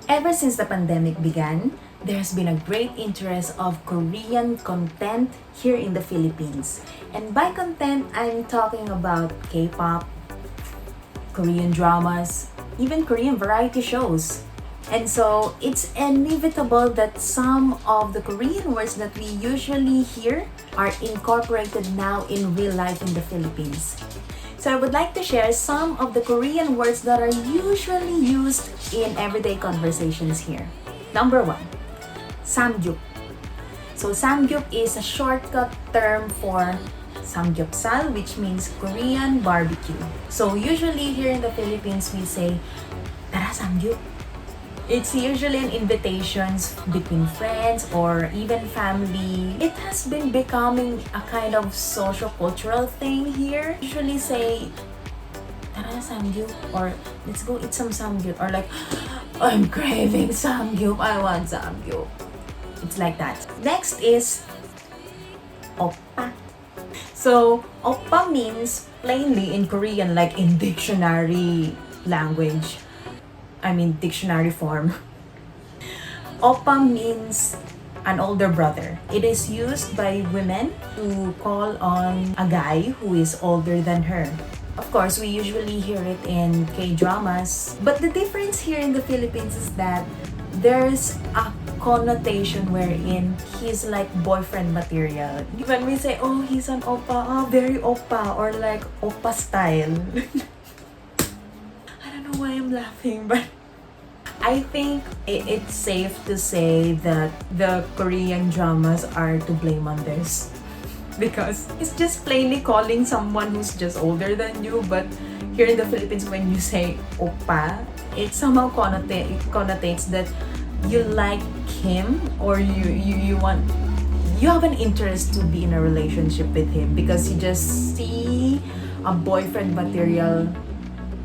Ever since the pandemic began, there's been a great interest of Korean content here in the Philippines. And by content, I'm talking about K-pop, Korean dramas, even Korean variety shows. And so it's inevitable that some of the Korean words that we usually hear are incorporated now in real life in the Philippines. So I would like to share some of the Korean words that are usually used in everyday conversations here. Number 1, samgyup. So samgyup is a shortcut term for samgyeopsal, which means Korean barbecue. So usually here in the Philippines, we say, tara samgyup. It's usually an invitation between friends or even family. It has been becoming a kind of social cultural thing here. Usually say, tara samgyup, or let's go eat some samgyup, or like, I'm craving samgyup, I want samgyup. It's like that. Next is oppa. So oppa means plainly in Korean, like in dictionary language. Dictionary form. Oppa means an older brother. It is used by women to call on a guy who is older than her. Of course, we usually hear it in K-dramas. But the difference here in the Philippines is that there's a connotation wherein he's like boyfriend material. When we say, oh, he's an oppa, oh, very oppa, or like oppa style. I don't know why I'm laughing, but I think it's safe to say that the Korean dramas are to blame on this. Because it's just plainly calling someone who's just older than you, but here in the Philippines, when you say oppa, it somehow connotates that you like him, or you have an interest to be in a relationship with him because you just see a boyfriend material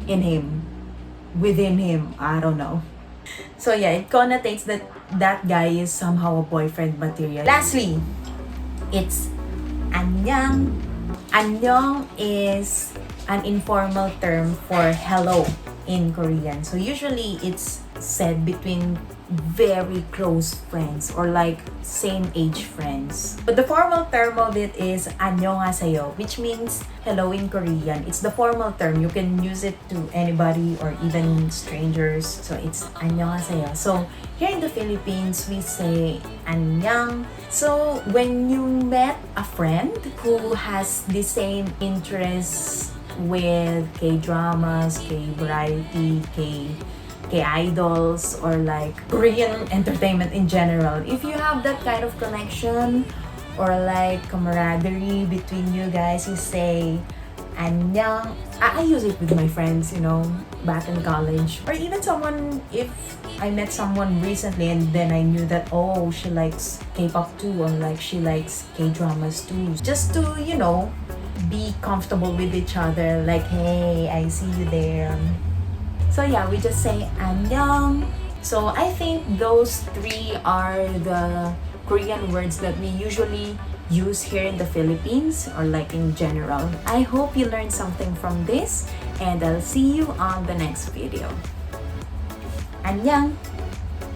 in him, within him, I don't know. So yeah, it connotates that that guy is somehow a boyfriend material. Lastly, it's annyeong. Annyeong is an informal term for hello in Korean. So usually it's said between very close friends or like same age friends. But the formal term of it is annyeonghaseyo, which means hello in Korean. It's the formal term. You can use it to anybody or even strangers. So it's annyeonghaseyo. So here in the Philippines, we say annyeong. So when you met a friend who has the same interests with K-dramas, K-variety, K-idols, or like Korean entertainment in general, if you have that kind of connection or like camaraderie between you guys, you say annyeong. I use it with my friends, back in college. Or even someone, if I met someone recently and then I knew that, oh, she likes K-pop too, or like she likes K-dramas too. Just to, be comfortable with each other, like, hey, I see you there. So yeah, we just say annyeong. So I think those 3 are the Korean words that we usually use here in the Philippines, or like in general. I hope you learned something from this, and I'll see you on the next video. Annyeong!